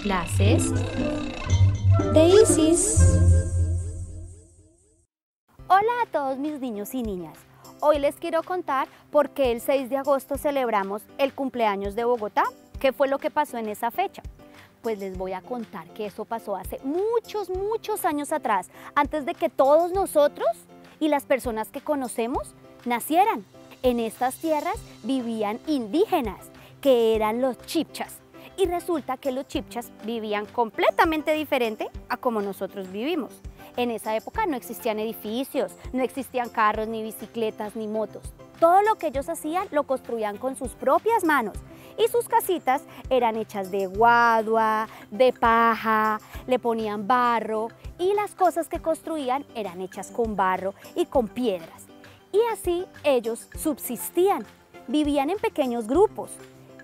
Clases de Isis. Hola a todos mis niños y niñas. Hoy les quiero contar por qué el 6 de agosto celebramos el cumpleaños de Bogotá. ¿Qué fue lo que pasó en esa fecha? Pues les voy a contar que eso pasó hace muchos años atrás, antes de que todos nosotros y las personas que conocemos nacieran. En estas tierras vivían indígenas, que eran los chibchas. Y resulta que los chibchas vivían completamente diferente a como nosotros vivimos. En esa época no existían edificios, no existían carros, ni bicicletas, ni motos. Todo lo que ellos hacían lo construían con sus propias manos. Y sus casitas eran hechas de guadua, de paja, le ponían barro y las cosas que construían eran hechas con barro y con piedras. Y así ellos subsistían, vivían en pequeños grupos.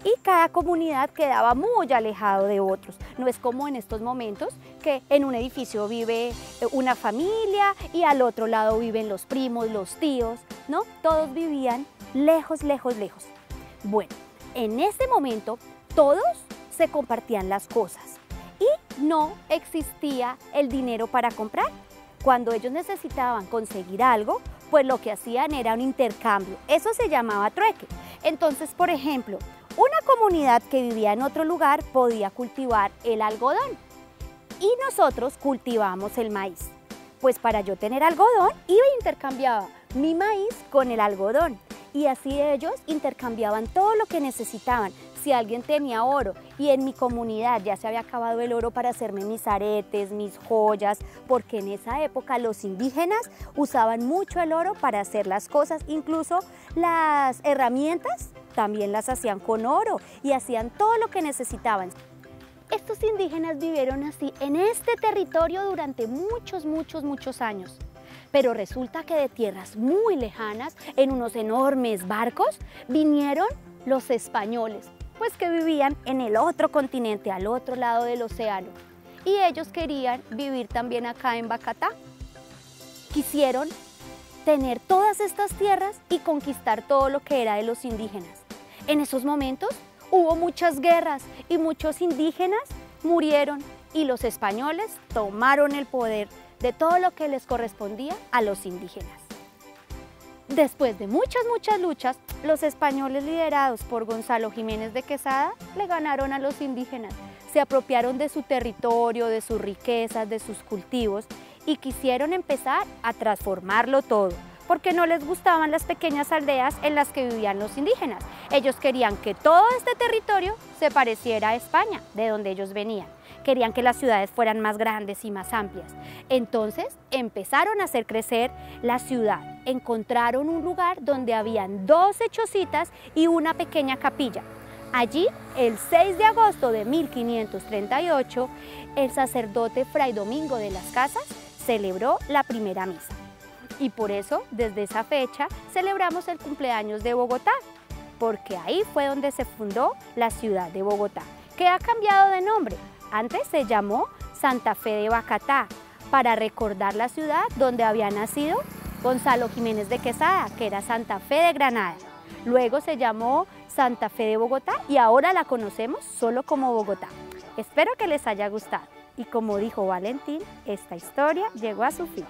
Y cada comunidad quedaba muy alejado de otros. No es como en estos momentos que en un edificio vive una familia y al otro lado viven los primos, los tíos, ¿no? Todos vivían lejos. Bueno, en ese momento todos se compartían las cosas y no existía el dinero para comprar. Cuando ellos necesitaban conseguir algo, pues lo que hacían era un intercambio. Eso se llamaba trueque. Entonces, por ejemplo, una comunidad que vivía en otro lugar podía cultivar el algodón y nosotros cultivábamos el maíz. Pues para yo tener algodón, iba e intercambiaba mi maíz con el algodón y así ellos intercambiaban todo lo que necesitaban. Si alguien tenía oro y en mi comunidad ya se había acabado el oro para hacerme mis aretes, mis joyas, porque en esa época los indígenas usaban mucho el oro para hacer las cosas, incluso las herramientas también las hacían con oro y hacían todo lo que necesitaban. Estos indígenas vivieron así en este territorio durante muchos años. Pero resulta que de tierras muy lejanas, en unos enormes barcos, vinieron los españoles, pues que vivían en el otro continente, al otro lado del océano. Y ellos querían vivir también acá en Bacatá. Quisieron tener todas estas tierras y conquistar todo lo que era de los indígenas. En esos momentos hubo muchas guerras y muchos indígenas murieron y los españoles tomaron el poder de todo lo que les correspondía a los indígenas. Después de muchas luchas, los españoles liderados por Gonzalo Jiménez de Quesada le ganaron a los indígenas. Se apropiaron de su territorio, de sus riquezas, de sus cultivos y quisieron empezar a transformarlo todo, porque no les gustaban las pequeñas aldeas en las que vivían los indígenas. Ellos querían que todo este territorio se pareciera a España, de donde ellos venían. Querían que las ciudades fueran más grandes y más amplias. Entonces empezaron a hacer crecer la ciudad. Encontraron un lugar donde habían 12 chocitas y una pequeña capilla. Allí, el 6 de agosto de 1538, el sacerdote Fray Domingo de las Casas celebró la primera misa. Y por eso, desde esa fecha, celebramos el cumpleaños de Bogotá, porque ahí fue donde se fundó la ciudad de Bogotá, que ha cambiado de nombre. Antes se llamó Santa Fe de Bacatá, para recordar la ciudad donde había nacido Gonzalo Jiménez de Quesada, que era Santa Fe de Granada. Luego se llamó Santa Fe de Bogotá y ahora la conocemos solo como Bogotá. Espero que les haya gustado. Y como dijo Valentín, esta historia llegó a su fin.